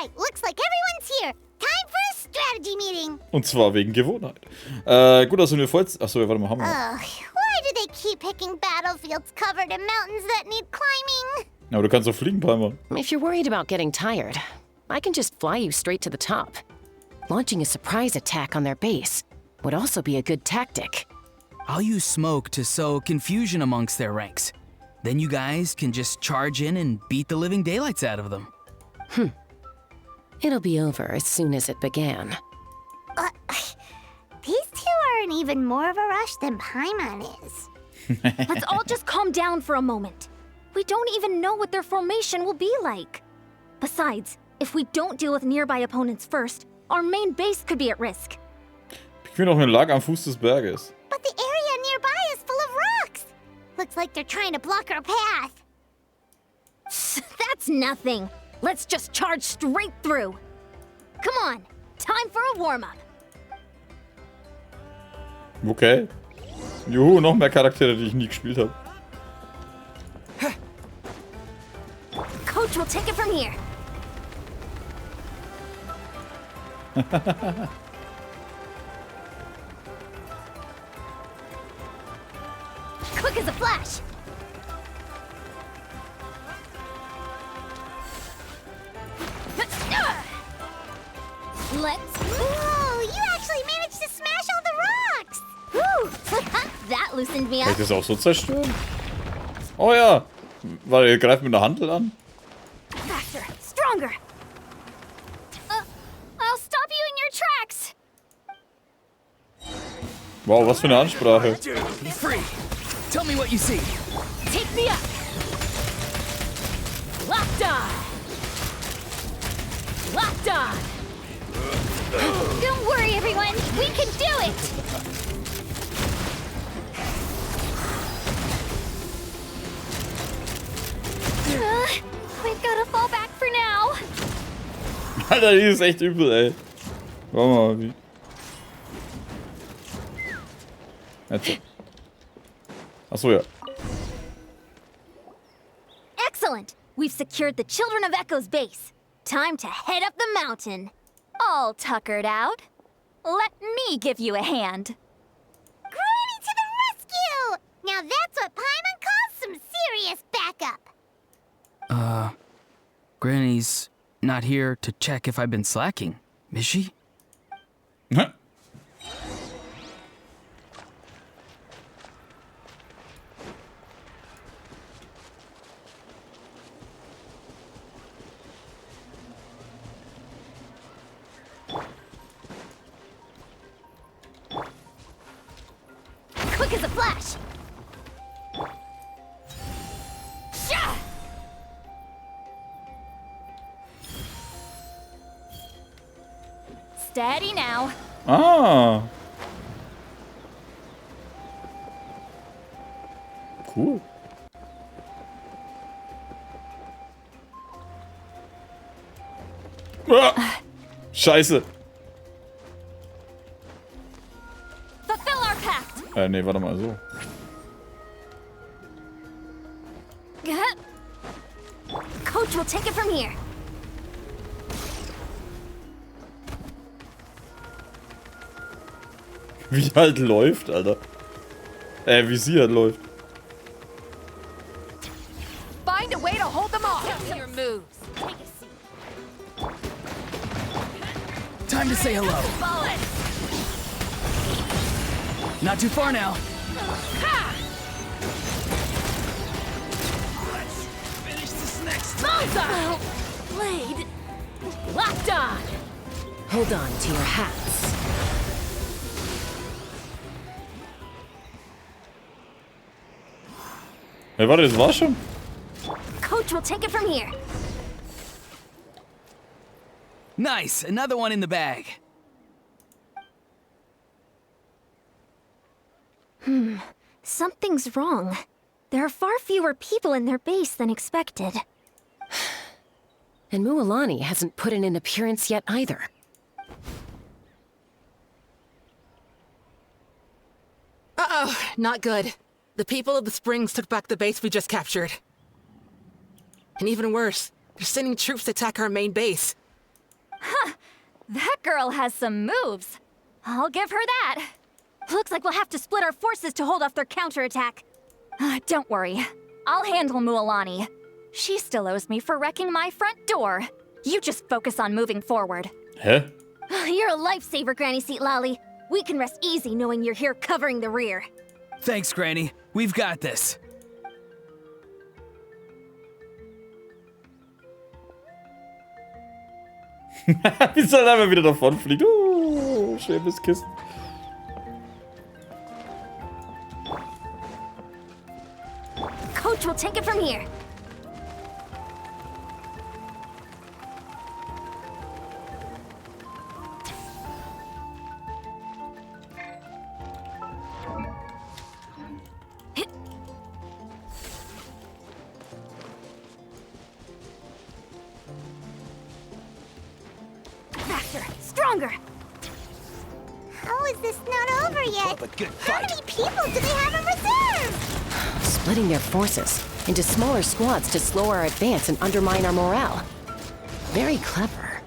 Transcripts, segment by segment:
Alright, looks like everyone's here. Time for a strategy meeting. Und zwar wegen Gewohnheit. Gut, also wir vorhin... Achso, warte mal, haben wir. Why do they keep picking battlefields covered in mountains that need climbing? Aber du kannst doch fliegen, Palmer. If you're worried about getting tired, I can just fly you straight to the top. Launching a surprise attack on their base would also be a good tactic. I'll use smoke to sow confusion amongst their ranks. Then you guys can just charge in and beat the living daylights out of them. It'll be over as soon as it began. These two are in even more of a rush than Paimon is. Let's all just calm down for a moment. We don't even know what their formation will be like. Besides, if we don't deal with nearby opponents first, our main base could be at risk. Ich bin noch eine Lage am Fuß des Berges. But the area nearby is full of rocks. Looks like they're trying to block our path. That's nothing. Let's just charge straight through. Come on, time for a warm-up. Okay. Juhu, noch mehr Charaktere, die ich nie gespielt habe. Coach will take it from here. Quick as a flash. Let's... Whoa, you actually managed to smash all the rocks! Woo! That loosened me Kann up. ich das auch so zerstören? Oh ja. Warte, ihr greift mit der Handel an? Faster, stronger. I'll stop you in your tracks. Wow, was für eine Ansprache. Be free. Tell me what you see. Take me up. Locked on. Locked on. Don't worry, everyone. We can do it! We've got to fall back for now. Alter, die ist echt übel, ey. Warte mal, wie... Jetzt. Achso, ja. Excellent. We've secured the Children of Echo's base. Time to head up the mountain. All tuckered out. Let me give you a hand. Granny to the rescue! Now that's what Paimon calls some serious backup. Granny's not here to check if I've been slacking, is she? Hä? Quick as a flash. Shah! Steady now. Ah. Cool. Ah. Scheiße. Fulfill our pact. Nee, warte mal, so. Coach will take it from here. Wie halt läuft, Alter. Wie sie halt läuft. Find a way to hold them off. Your moves. Take a seat. Time to say hello. Bullet. Not too far now. Let's finish this next time. Blade. Locked on. Hold on to your hats. Hey, warte, das war schon? Coach will take it from here. Nice, another one in the bag. Something's wrong. There are far fewer people in their base than expected. And Mualani hasn't put in an appearance yet either. Uh-oh, not good. The people of the Springs took back the base we just captured. And even worse, they're sending troops to attack our main base. That girl has some moves. I'll give her that. Looks like we'll have to split our forces to hold off their counterattack. Don't worry. I'll handle Mualani. She still owes me for wrecking my front door. You just focus on moving forward. Hä? You're a lifesaver, Granny Seat Lolly. We can rest easy knowing you're here covering the rear. Thanks, Granny. We've got this. Wie soll er mal wieder davonfliegen? Schämes Kissen. Coach will take it from here. Faster, stronger. How is this not over yet? How many people do they have in reserve? Splitting their forces into smaller squads to slow our advance and undermine our morale. Very clever.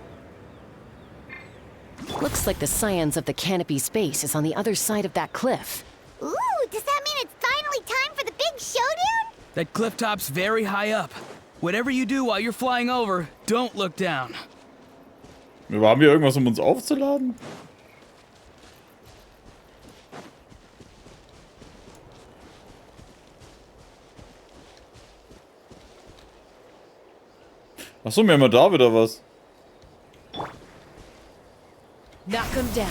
Looks like the scions of the canopy space is on the other side of that cliff. Ooh, does that mean it's finally time for the big showdown? That cliff top's very high up. Whatever you do while you're flying over, don't look down. Haben wir irgendwas, um uns aufzuladen? Achso, wir haben ja da wieder was. Knock him down.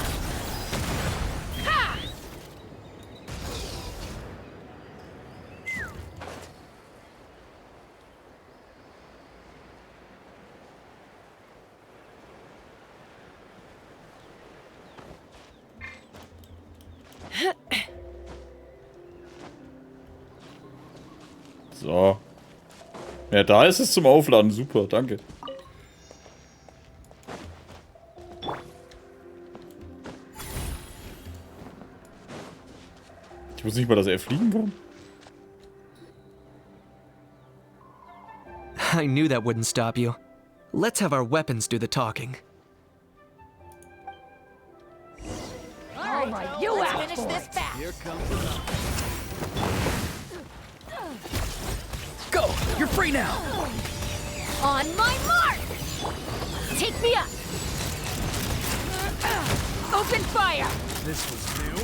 So. Ja, da ist es zum Aufladen. Super, danke. Ich wusste nicht mal, dass er fliegen kann. I knew that wouldn't stop you. Let's have our weapons do the talking. Oh my, you let's finish this fast. Here comes Go! You're free now! On my mark! Take me up. Open fire. This was new.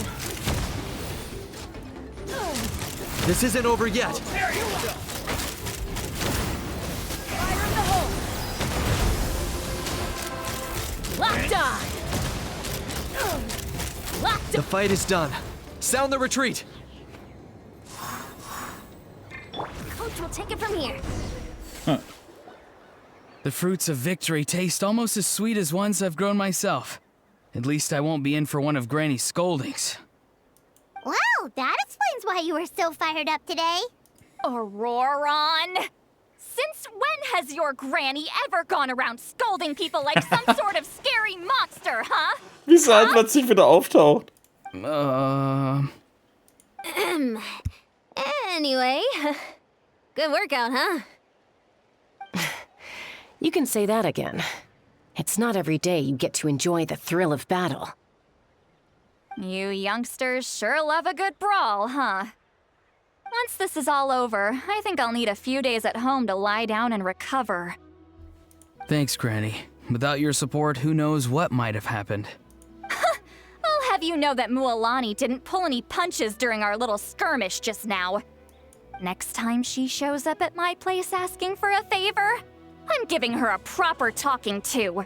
This isn't over yet. Fire in the hole. Locked on. Locked The fight is done. Sound the retreat. Coach will take it from here. The fruits of victory taste almost as sweet as ones I've grown myself. At least I won't be in for one of Granny's scoldings. Well, that explains why you were so fired up today. Auroron! Since when has your granny ever gone around scolding people like some sort of scary monster, huh? Wie es halt plötzlich wieder auftaucht. Anyway, good workout, huh? You can say that again. It's not every day you get to enjoy the thrill of battle. You youngsters sure love a good brawl, huh? Once this is all over, I think I'll need a few days at home to lie down and recover. Thanks, Granny. Without your support, who knows what might have happened. I'll have you know that Mualani didn't pull any punches during our little skirmish just now. Next time she shows up at my place asking for a favor, I'm giving her a proper talking to.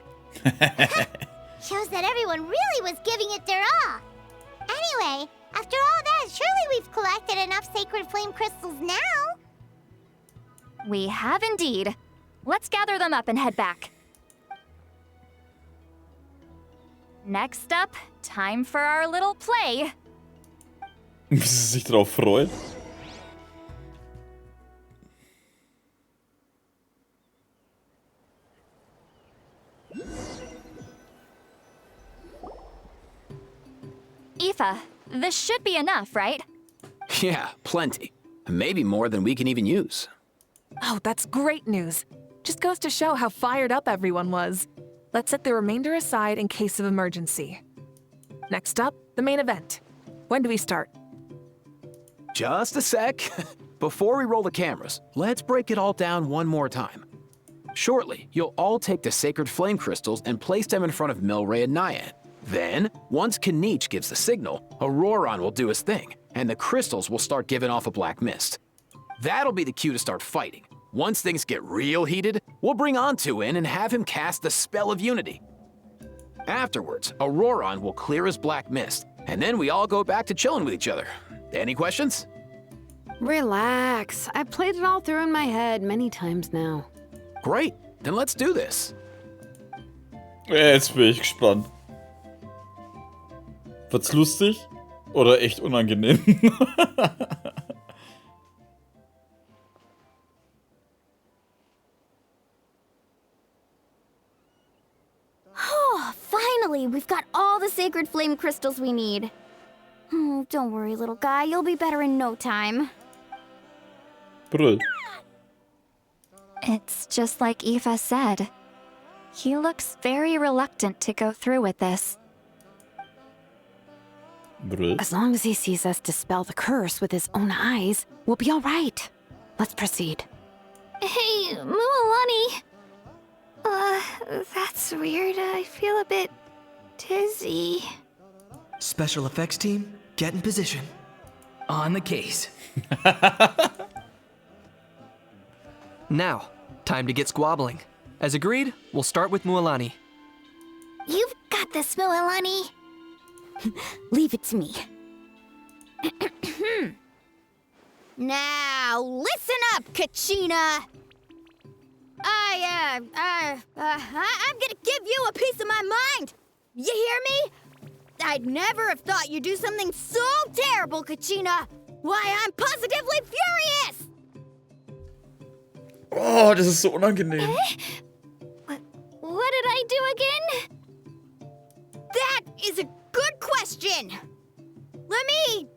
Shows that everyone really was giving it their all. Anyway, after all that, surely we've collected enough sacred flame crystals now. We have indeed. Let's gather them up and head back. Next up, time for our little play. Wie sie sich drauf freut. Aoife, this should be enough, right? Yeah, plenty. Maybe more than we can even use. Oh, that's great news. Just goes to show how fired up everyone was. Let's set the remainder aside in case of emergency. Next up, the main event. When do we start? Just a sec. Before we roll the cameras, let's break it all down one more time. Shortly, you'll all take the sacred flame crystals and place them in front of Milray and Nyan. Then, once Kanich gives the signal, Auroron will do his thing, and the crystals will start giving off a black mist. That'll be the cue to start fighting. Once things get real heated, we'll bring Antu in and have him cast the spell of unity. Afterwards, Auroron will clear his black mist, and then we all go back to chilling with each other. Any questions? Relax. I've played it all through in my head many times now. Great, then let's do this. Jetzt bin ich gespannt. Wird's lustig? Oder echt unangenehm? Oh, finally! We've got all the sacred flame crystals we need. Don't worry, little guy. You'll be better in no time. Brüll. It's just like Eva said. He looks very reluctant to go through with this. Brüll. As long as he sees us dispel the curse with his own eyes, we'll be all right. Let's proceed. Hey, Mualani. That's weird. I feel a bit dizzy. Special effects team, get in position. On the case. Now, time to get squabbling. As agreed, we'll start with Mualani. You've got this, Mualani. Leave it to me. Now, listen up, Kachina. I'm gonna give you a piece of my mind. You hear me? I'd never have thought you'd do something so terrible, Kachina. Why, I'm positively furious. Oh, das ist so unangenehm. What did I do again? That is a good question. Let me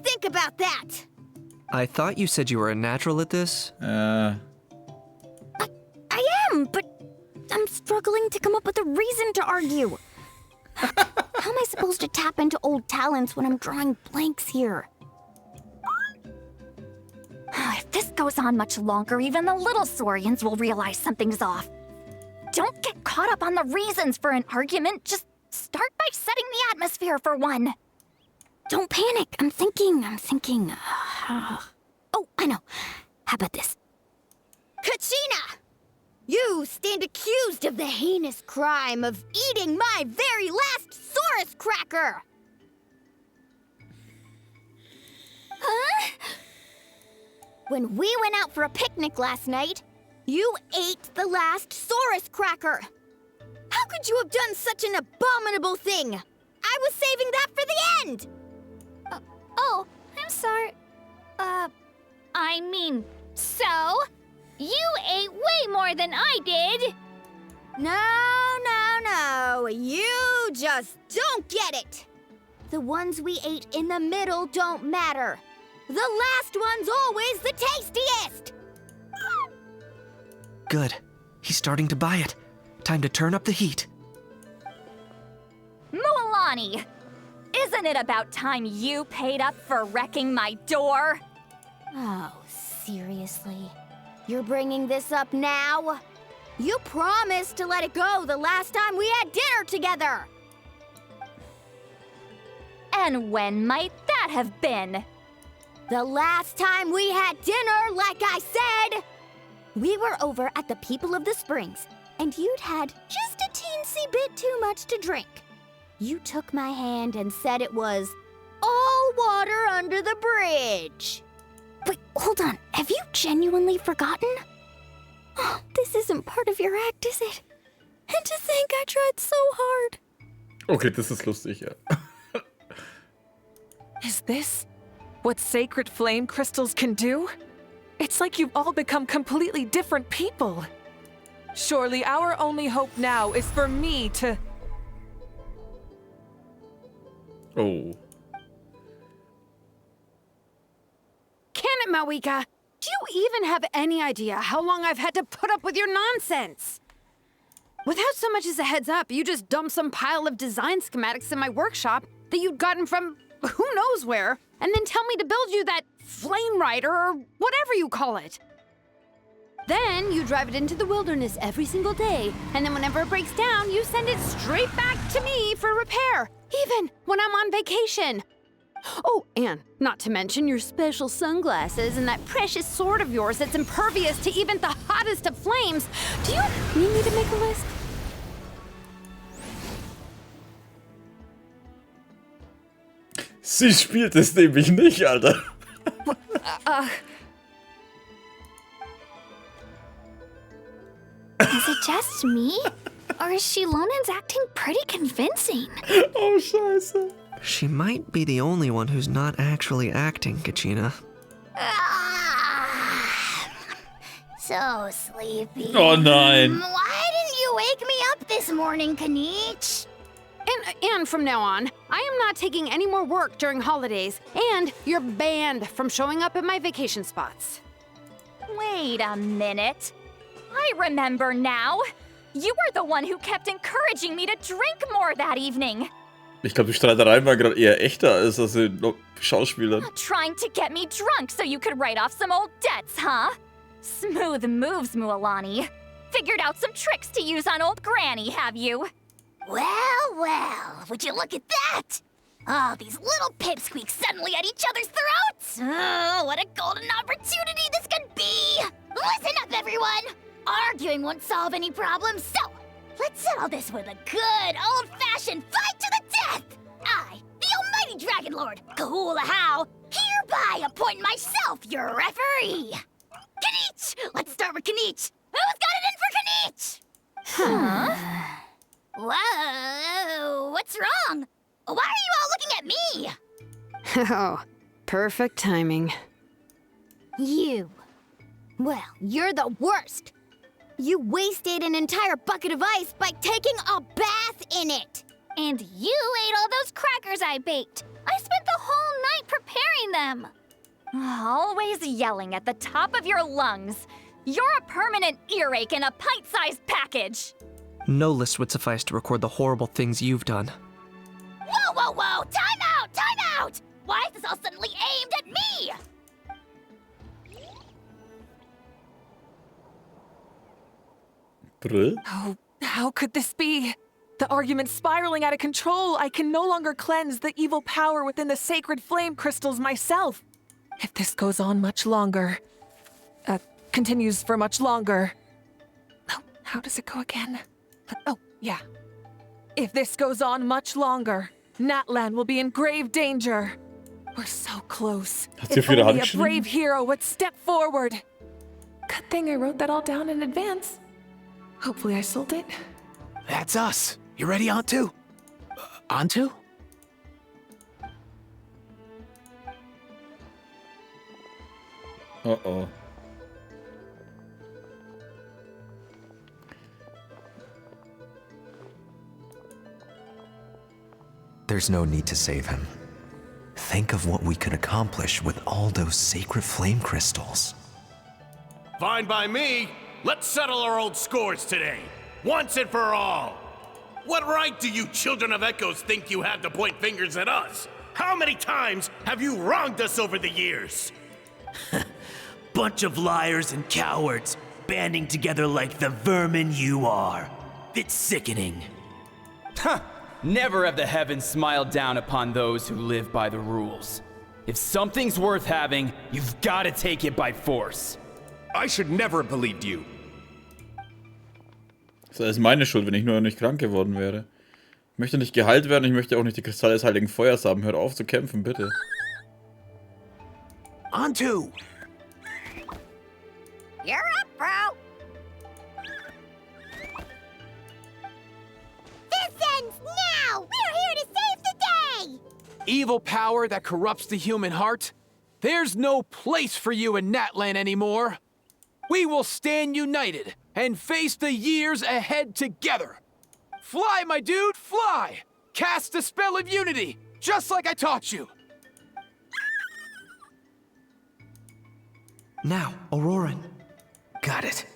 think about that. I thought you said you were a natural at this. I am, but I'm struggling to come up with a reason to argue. How am I supposed to tap into old talents when I'm drawing blanks here? If this goes on much longer, even the little Saurians will realize something's off. Don't get caught up on the reasons for an argument. Just start by setting the atmosphere for one. Don't panic. I'm thinking. Oh, I know. How about this? Kachina! You stand accused of the heinous crime of eating my very last Saurus cracker! Huh? When we went out for a picnic last night, you ate the last Saurus cracker. How could you have done such an abominable thing? I was saving that for the end! Oh, I'm sorry. I mean, so? You ate way more than I did! No. You just don't get it! The ones we ate in the middle don't matter. The last one's always the tastiest! Good. He's starting to buy it. Time to turn up the heat. Mualani! Isn't it about time you paid up for wrecking my door? Oh, seriously? You're bringing this up now? You promised to let it go the last time we had dinner together! And when might that have been? The last time we had dinner, like I said! We were over at the People of the Springs, and you'd had just a teensy bit too much to drink. You took my hand and said it was all water under the bridge. Wait, hold on. Have you genuinely forgotten? Oh, this isn't part of your act, is it? And to think I tried so hard. Okay, das ist lustig, ja. Is this what sacred flame crystals can do? It's like you've all become completely different people. Surely our only hope now is for me to... Oh. Can it, Mawika? Do you even have any idea how long I've had to put up with your nonsense? Without so much as a heads up, you just dumped some pile of design schematics in my workshop that you'd gotten from who knows where, and then tell me to build you that flame rider or whatever you call it. Then you drive it into the wilderness every single day, and then whenever it breaks down, you send it straight back to me for repair, even when I'm on vacation. Oh, and not to mention your special sunglasses and that precious sword of yours that's impervious to even the hottest of flames. Do you need me to make a list? Sie spielt es nämlich nicht, Alter. Is it just me? Or is Shilonen's acting pretty convincing? Oh, scheiße. She might be the only one who's not actually acting, Kachina. So sleepy. Oh nein. Why didn't you wake me up this morning, Kanich? And from now on, I am not taking any more work during holidays, and you're banned from showing up at my vacation spots. Wait a minute. I remember now. You were the one who kept encouraging me to drink more that evening. Ich glaube, die Streiterei war gerade eher echter als das Schauspielern. Trying to get me drunk so you could write off some old debts, huh? Smooth moves, Mualani. Figured out some tricks to use on old Granny, have you? Well, would you look at that? Oh, these little pipsqueaks suddenly at each other's throats. Oh, what a golden opportunity this could be. Listen up, everyone. Arguing won't solve any problems, so let's settle this with a good old-fashioned fight to the death. I, the almighty Dragon Lord, Kahula, hereby appoint myself your referee. Kanich! Let's start with Kanich. Who's got it in for Kanich? Huh? Whoa, what's wrong? Why are you all looking at me? Oh, perfect timing. You. Well, you're the worst. You wasted an entire bucket of ice by taking a bath in it. And you ate all those crackers I baked. I spent the whole night preparing them. Always yelling at the top of your lungs. You're a permanent earache in a pint-sized package. No list would suffice to record the horrible things you've done. Whoa! Time out! Why is this all suddenly aimed at me? Oh, how could this be? The argument's spiraling out of control. I can no longer cleanse the evil power within the sacred flame crystals myself. If this goes on much longer, continues for much longer. Oh, how does it go again? Oh, yeah. If this goes on much longer, Natlan will be in grave danger. We're so close. If only a brave hero would step forward. Good thing I wrote that all down in advance. Hopefully I sold it. That's us. You ready, Antu? Antu? Uh-oh. There's no need to save him. Think of what we could accomplish with all those sacred flame crystals. Fine by me. Let's settle our old scores today, once and for all. What right do you children of Echoes think you have to point fingers at us? How many times have you wronged us over the years? Bunch of liars and cowards, banding together like the vermin you are. It's sickening. Huh! Never have the heavens smiled down upon those who live by the rules. If something's worth having, you've got to take it by force. I should never have believed you. Das ist alles meine Schuld, wenn ich nur nicht krank geworden wäre. Ich möchte nicht geheilt werden, ich möchte auch nicht die Kristalle des heiligen Feuers haben. Hört auf zu kämpfen, bitte. Antu! You're up, bro. This ends now. We're here to save the day. Evil power that corrupts the human heart. There's no place for you in Natlan anymore. We will stand united and face the years ahead together. Fly, my dude, fly! Cast a spell of unity, just like I taught you. Now, Auroran. Got it.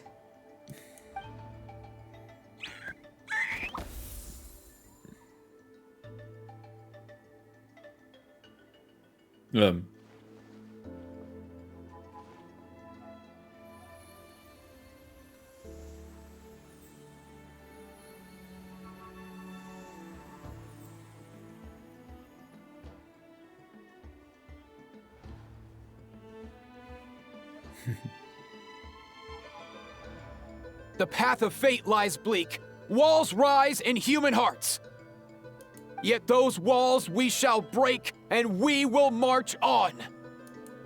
The path of fate lies bleak. Walls rise in human hearts. Yet those walls we shall break, and we will march on.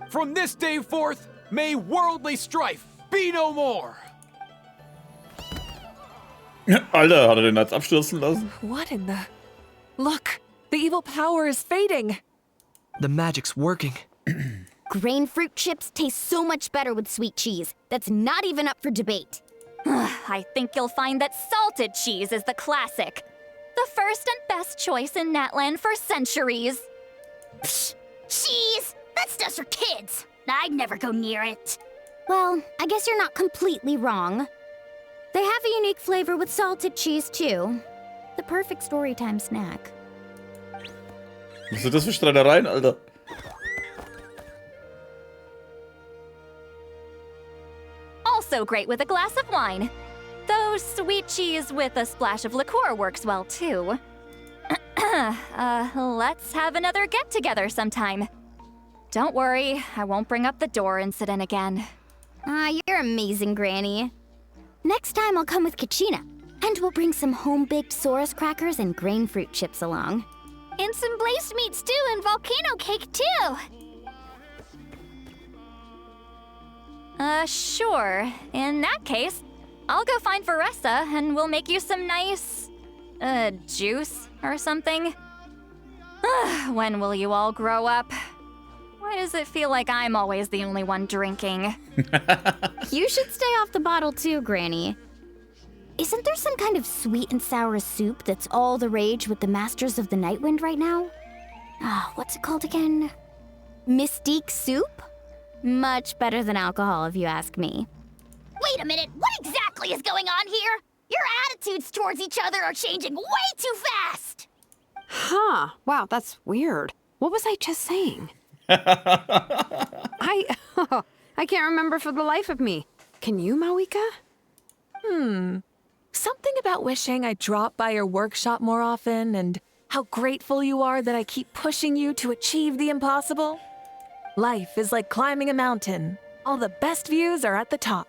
From this day forth, may worldly strife be no more. Alter, hat er den Netz abstürzen lassen? What in the... Look, the evil power is fading. The magic's working. Grain fruit chips taste so much better with sweet cheese. That's not even up for debate. I think you'll find that salted cheese is the classic. The first and best choice in Natland for centuries. Psh, cheese! That stuff's for kids. I'd never go near it. Well, I guess you're not completely wrong. They have a unique flavor with salted cheese, too. The perfect storytime snack. Was sind das für Streitereien, Alter? Also great with a glass of wine. Though sweet cheese with a splash of liqueur works well, too. Let's have another get-together sometime. Don't worry, I won't bring up the door incident again. You're amazing, Granny. Next time I'll come with Kachina, and we'll bring some home-baked Saurus crackers and grain fruit chips along. And some blazed meat stew and volcano cake, too! Sure. In that case, I'll go find Varessa and we'll make you some nice... juice or something. When will you all grow up? Why does it feel like I'm always the only one drinking? You should stay off the bottle too, Granny. Isn't there some kind of sweet and sour soup that's all the rage with the Masters of the Nightwind right now? What's it called again? Mystique soup? Much better than alcohol, if you ask me. Wait a minute, what exactly is going on here? Your attitudes towards each other are changing way too fast! Huh. Wow, that's weird. What was I just saying? I can't remember for the life of me. Can you, Mawika? Something about wishing I'd drop by your workshop more often and how grateful you are that I keep pushing you to achieve the impossible. Life is like climbing a mountain. All the best views are at the top.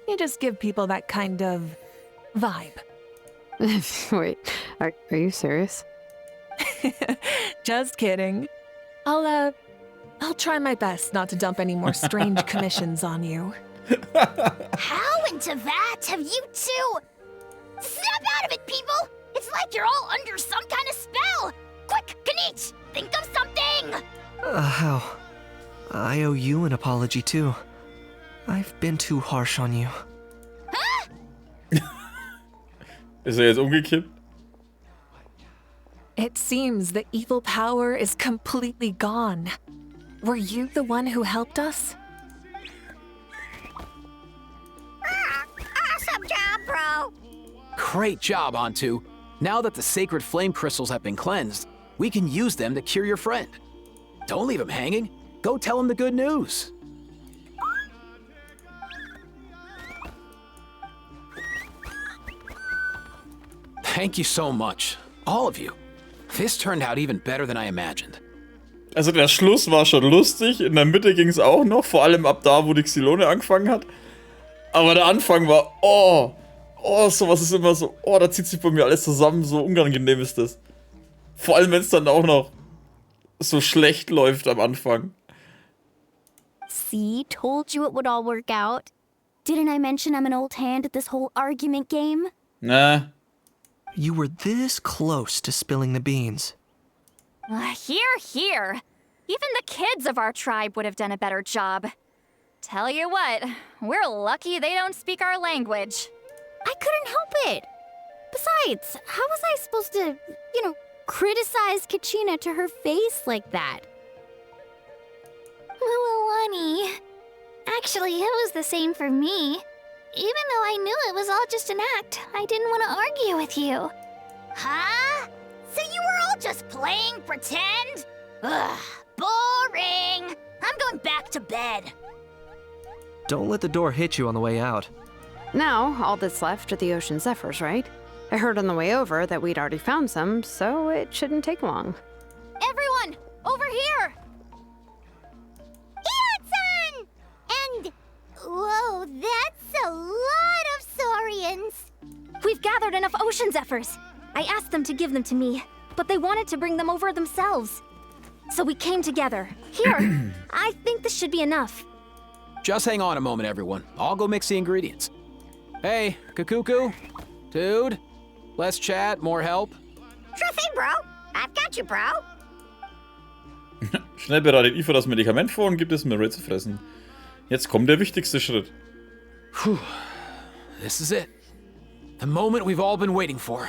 You just give people that kind of vibe. Wait, are you serious? Just kidding. I'll try my best not to dump any more strange commissions on you. How into that have you two? Snap out of it, people! It's like you're all under some kind of spell! Quick, Kanich, think of something! How? I owe you an apology, too. I've been too harsh on you. Huh? Ist er jetzt umgekippt? It seems the evil power is completely gone. Were you the one who helped us? Awesome job, bro! Great job, Antu. Now that the sacred flame crystals have been cleansed, we can use them to cure your friend. Don't leave him hanging. Go tell him the good news. Thank you so much, all of you. This turned out even better than I imagined. Also der Schluss war schon lustig, in der Mitte ging es auch noch, vor allem ab da, wo die Xylone angefangen hat. Aber der Anfang war, sowas ist immer so, da zieht sich bei mir alles zusammen, so unangenehm ist das. Vor allem, wenn es dann auch noch so schlecht läuft am Anfang. See, told you it would all work out. Didn't I mention I'm an old hand at this whole argument game? Nah. You were this close to spilling the beans. Here. Even the kids of our tribe would have done a better job. Tell you what, we're lucky they don't speak our language. I couldn't help it. Besides, how was I supposed to, criticize Kachina to her face like that? Mualani. Actually, it was the same for me. Even though I knew it was all just an act, I didn't want to argue with you. Huh? So you were all just playing pretend? Ugh, Boring! I'm going back to bed. Don't let the door hit you on the way out. Now, all that's left are the ocean zephyrs, right? I heard on the way over that we'd already found some, so it shouldn't take long. Everyone, over here! Eon-san! And... whoa, that's a lot of saurians. We've gathered enough ocean zephyrs. I asked them to give them to me, but they wanted to bring them over themselves. So we came together. Here, I think this should be enough. Just hang on a moment, everyone. I'll go mix the ingredients. Hey, Kakuku? Dude? Less chat, more help? Sure thing, bro. I've got you, bro. Schnell bereitet Eva das Medikament vor und gibt es Murray zu fressen. Jetzt kommt der wichtigste Schritt. Whew. This is it. The moment we've all been waiting for.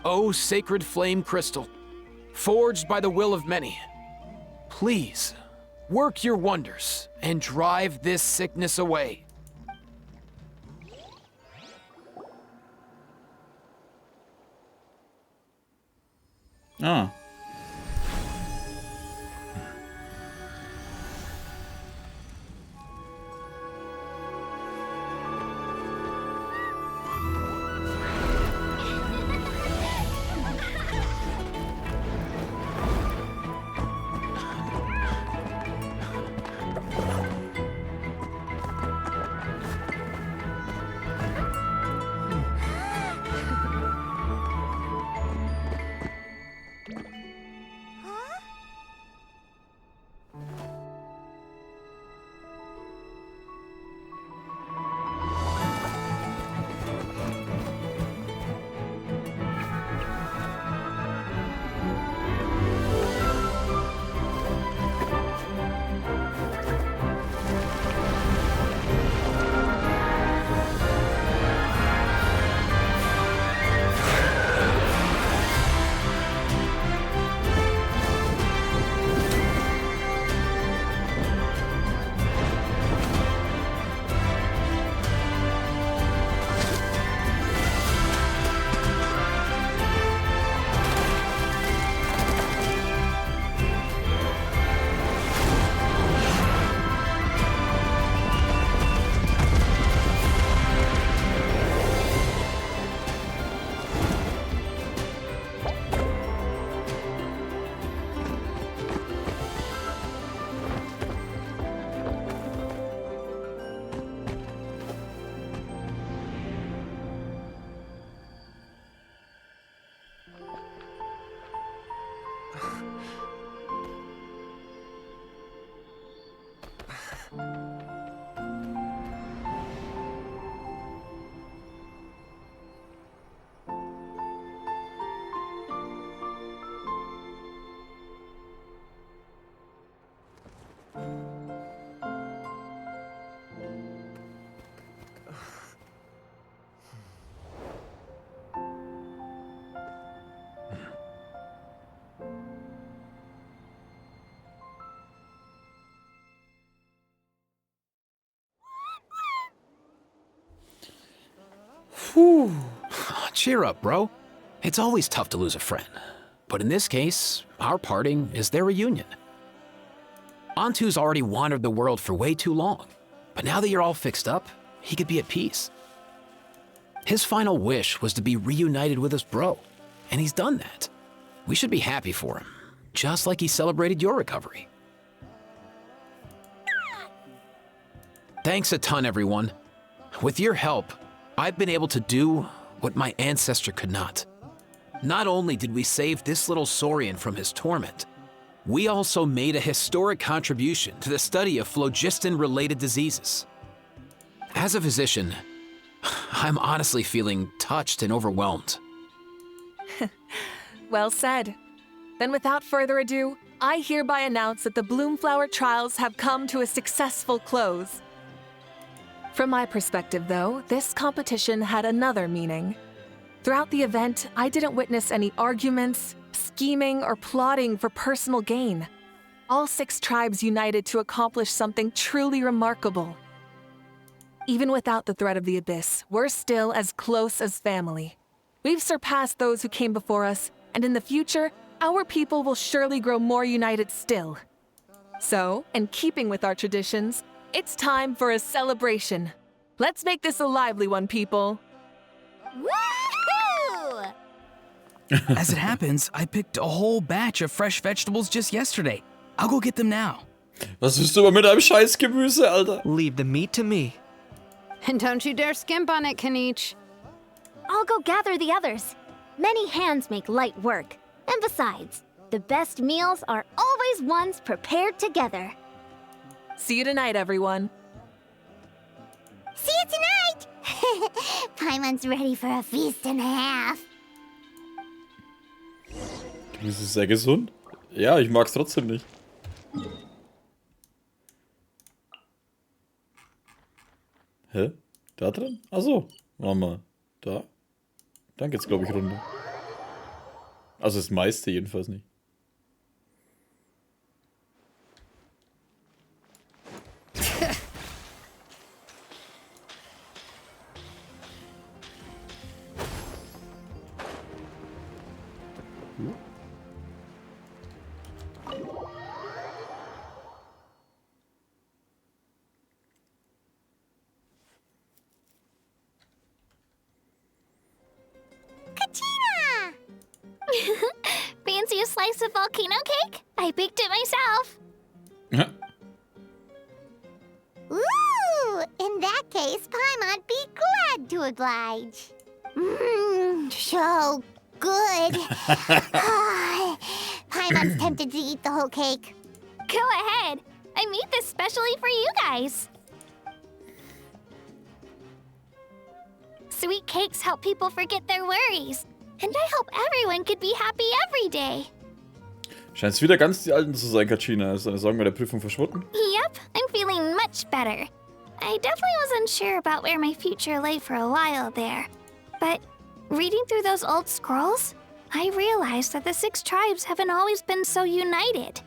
Oh, sacred flame crystal. Forged by the will of many. Please, work your wonders and drive this sickness away. Ah. Whew. Cheer up, bro. It's always tough to lose a friend. But in this case, our parting is their reunion. Antu's already wandered the world for way too long. But now that you're all fixed up, he could be at peace. His final wish was to be reunited with his bro. And he's done that. We should be happy for him. Just like he celebrated your recovery. Thanks a ton, everyone. With your help, I've been able to do what my ancestor could not. Not only did we save this little Saurian from his torment, we also made a historic contribution to the study of phlogiston-related diseases. As a physician, I'm honestly feeling touched and overwhelmed. Well said. Then without further ado, I hereby announce that the Bloomflower trials have come to a successful close. From my perspective, though, this competition had another meaning. Throughout the event, I didn't witness any arguments, scheming, or plotting for personal gain. All 6 tribes united to accomplish something truly remarkable. Even without the threat of the abyss, we're still as close as family. We've surpassed those who came before us, and in the future, our people will surely grow more united still. So, in keeping with our traditions, it's time for a celebration. Let's make this a lively one, people. Woohoo! As it happens, I picked a whole batch of fresh vegetables just yesterday. I'll go get them now. Was bist du immer mit deinem scheiß Gemüse, Alter? Leave the meat to me. And don't you dare skimp on it, Kanich. I'll go gather the others. Many hands make light work. And besides, the best meals are always ones prepared together. See you tonight, everyone. See you tonight! Paimon's ready for a feast and a half. Gemüse ist sehr gesund. Ja, ich mag's trotzdem nicht. Hä? Da drin? Achso. Warte mal. Da? Dann geht's, glaube ich, runter. Also das meiste jedenfalls nicht. Fancy a slice of volcano cake? I baked it myself. Ooh, in that case, Paimon'd be glad to oblige. Mmm, so good. Paimon's tempted to eat the whole cake. Go ahead. I made this specially for you guys. Sweet cakes help people forget their worries. And I hope everyone could be happy every day. Scheint's wieder ganz die Alten zu sein, Kachina. Ist deine Sorgen bei der Prüfung verschwunden? Yep, I'm feeling much better. I definitely was unsure about where my future lay for a while there. But reading through those old scrolls, I realized that the 6 tribes haven't always been so united.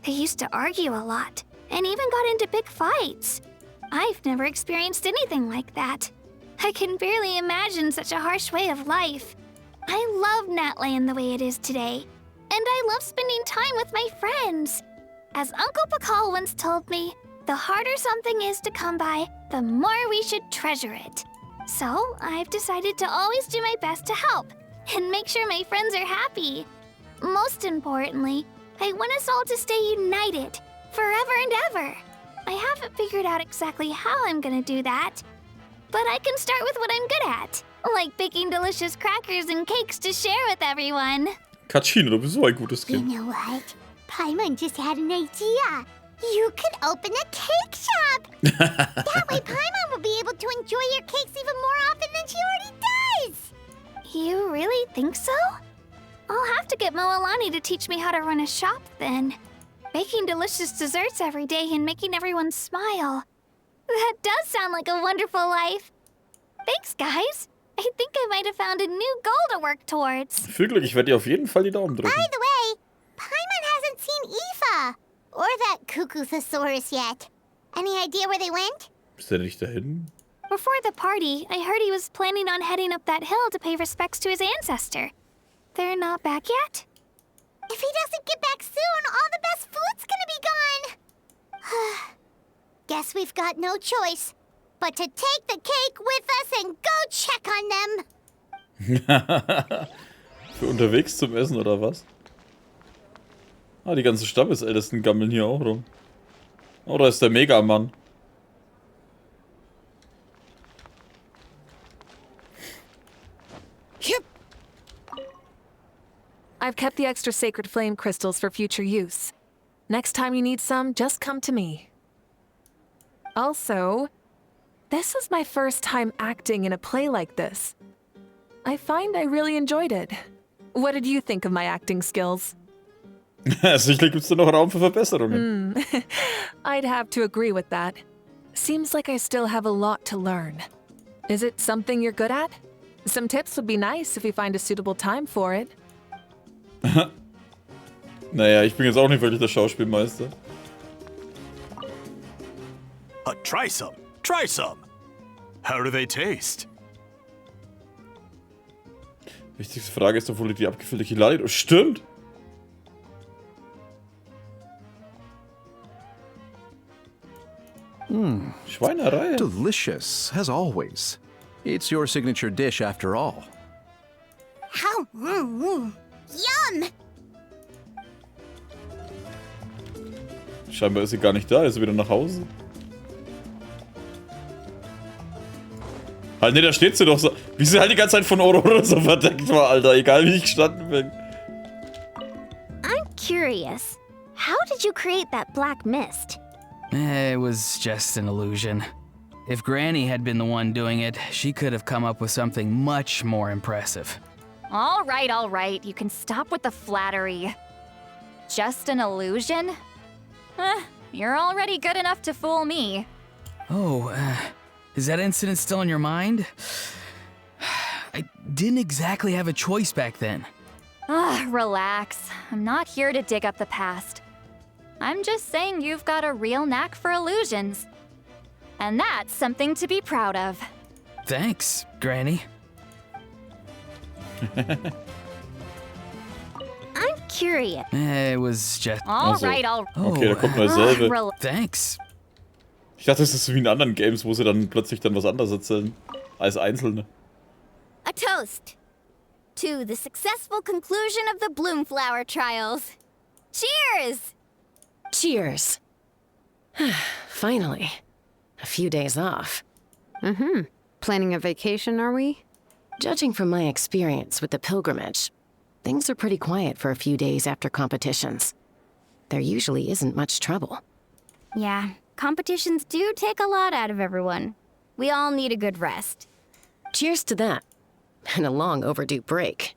They used to argue a lot, and even got into big fights. I've never experienced anything like that. I can barely imagine such a harsh way of life. I love Natland the way it is today, and I love spending time with my friends. As Uncle Pakal once told me, the harder something is to come by, the more we should treasure it. So I've decided to always do my best to help, and make sure my friends are happy. Most importantly, I want us all to stay united, forever and ever. I haven't figured out exactly how I'm gonna do that, but I can start with what I'm good at. Like baking delicious crackers and cakes to share with everyone. Kachina, du bist so ein gutes You Kind. know what? Paimon just had an idea. You could open a cake shop. That way Paimon will be able to enjoy your cakes even more often than she already does. You really think so? I'll have to get Moalani to teach me how to run a shop then. Baking delicious desserts every day and making everyone smile. That does sound like a wonderful life. Thanks, guys. I think I might have found a new goal to work towards. Viel Glück, ich werde dir auf jeden Fall die Daumen drücken. By the way, Paimon hasn't seen Aoife or that Cuckoo-thesaurus yet. Any idea where they went? Ist der nicht da hinten? Before the party, I heard he was planning on heading up that hill to pay respects to his ancestor. They're not back yet? If he doesn't get back soon, all the best food's gonna be gone. Guess we've got no choice but to take the cake with us and go check on them. Für unterwegs zum Essen oder was? Ah, die ganzen Stammesältesten gammeln hier auch rum. Oh, da ist der Megamann. Yep. I've kept the extra sacred flame crystals for future use. Next time you need some, just come to me. Also, this was my first time acting in a play like this. I find I really enjoyed it. What did you think of my acting skills? Sicherlich gibt's da noch Raum für Verbesserungen. I'd have to agree with that. Seems like I still have a lot to learn. Is it something you're good at? Some tips would be nice if you find a suitable time for it. Naja, ich bin jetzt auch nicht wirklich der Schauspielmeister. Try some. Try some. How do they taste? Wichtigste Frage ist doch wohl die abgefüllte Kilali. Oh, stimmt! Schweinerei. Delicious, as always. It's your signature dish after all. How? Yum! Scheinbar ist sie gar nicht da, ist sie wieder nach Hause. Halt, ne, da steht sie doch so. Wie sie halt die ganze Zeit von Aurora so verdeckt war, Alter. Egal, wie ich gestanden bin. I'm curious. How did you create that black mist? It was just an illusion. If Granny had been the one doing it, she could have come up with something much more impressive. All right. You can stop with the flattery. Just an illusion? You're already good enough to fool me. Oh, is that incident still in your mind? I didn't exactly have a choice back then. Relax. I'm not here to dig up the past. I'm just saying you've got a real knack for illusions. And that's something to be proud of. Thanks, Granny. I'm curious. It was just... All right. Okay, da kommt mal dasselbe. Thanks. Ich dachte, das ist wie in anderen Games, wo sie dann plötzlich dann was anderes erzählen. Als Einzelne. A toast to the successful conclusion of the Bloomflower trials. Cheers! Cheers. Finally. A few days off. Planning a vacation, are we? Judging from my experience with the pilgrimage, things are pretty quiet for a few days after competitions. There usually isn't much trouble. Yeah, competitions do take a lot out of everyone. We all need a good rest. Cheers to that. And a long overdue break.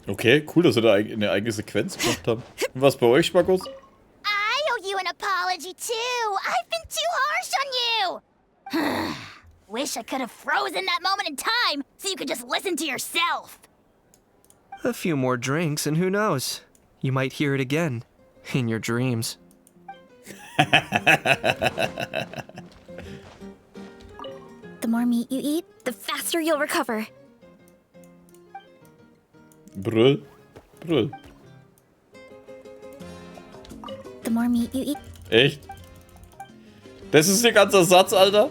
Okay, cool, dass sie da eine eigene Sequenz gemacht haben. Und was bei euch, Spackos? I owe you an apology too. I've been too harsh on you. Wish I could have frozen that moment in time so you could just listen to yourself. A few more drinks, and who knows? You might hear it again. In your dreams. The more meat you eat, the faster you'll recover. Brüll. Brüll. The more meat you eat. Echt? Das ist der ganze Satz, Alter?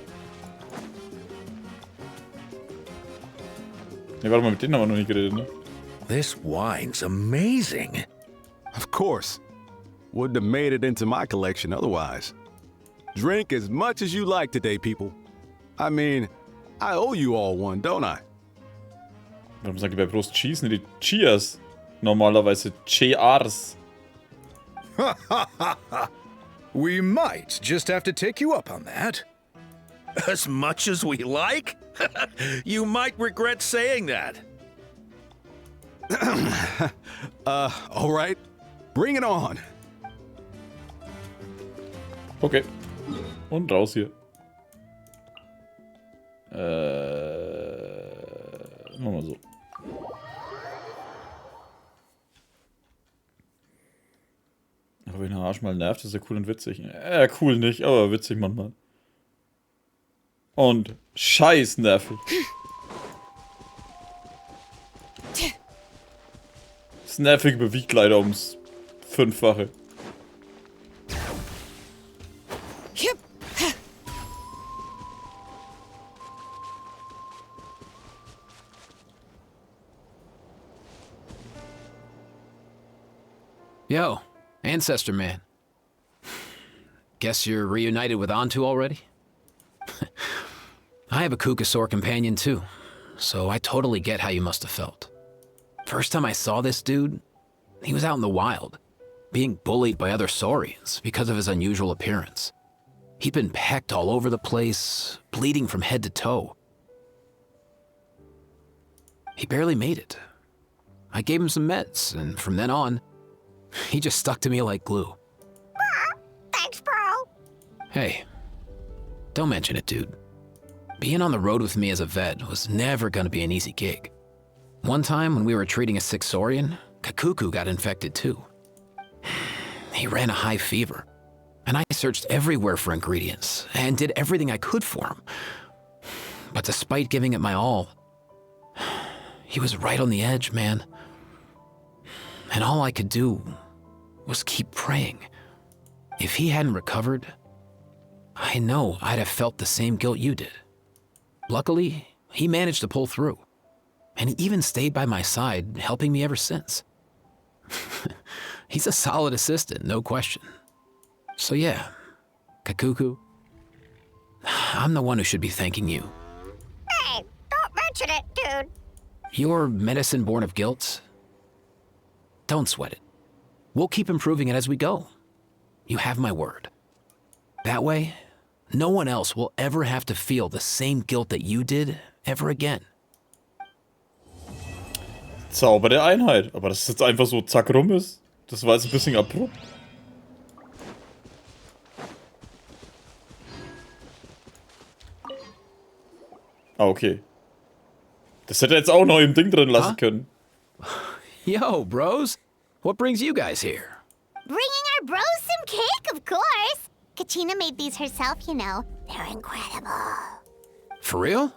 Ne, warte mal, mit denen haben wir noch nicht geredet, ne? This wine's amazing. Of course. Wouldn't have made it into my collection otherwise. Drink as much as you like today, people. I mean, I owe you all one, don't I? Warum sagen die bei Prost Cheese? Ne, die Cheers. Normalerweise Cheers. We might just have to take you up on that. As much as we like? You might regret saying that. All right. Bring it on. Okay. Und raus hier. Machen wir so. Aber wenn der Arsch mal nervt, ist er cool und witzig. Cool nicht, aber witzig manchmal. Und scheiß nervig. Das Nervige bewegt leider ums 5-fache. Yo, Ancestor Man. Guess you're reunited with Antu already? I have a Kukasaur companion too, so I totally get how you must have felt. First time I saw this dude, he was out in the wild, being bullied by other Saurians because of his unusual appearance. He'd been pecked all over the place, bleeding from head to toe. He barely made it. I gave him some meds, and from then on, he just stuck to me like glue. Thanks, bro. Hey, don't mention it, dude. Being on the road with me as a vet was never gonna be an easy gig. One time when we were treating a sick Saurian, Kakuku got infected too. He ran a high fever, and I searched everywhere for ingredients and did everything I could for him. But despite giving it my all, he was right on the edge, man. And all I could do was keep praying, If he hadn't recovered, I know I'd have felt the same guilt you did. Luckily, he managed to pull through. And he even stayed by my side, helping me ever since. He's a solid assistant, no question. So yeah, Kakuku, I'm the one who should be thanking you. Hey, don't mention it, dude. Your medicine born of guilt? Don't sweat it. We'll keep improving it as we go. You have my word. That way, no one else will ever have to feel the same guilt that you did ever again. Zauber der Einheit. Aber dass es jetzt einfach so zack rum ist, das war jetzt ein bisschen abrupt. Ah, okay. Das hätte er jetzt auch noch im Ding drin lassen können. Yo, bros. What brings you guys here? Bringing our bros some cake, of course. Katina made these herself, you know. They're incredible. For real?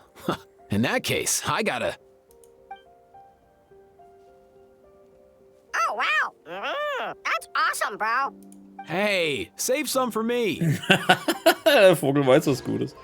In that case, I gotta... Oh, wow. That's awesome, bro. Hey, save some for me. Der Vogel weiß was Gutes.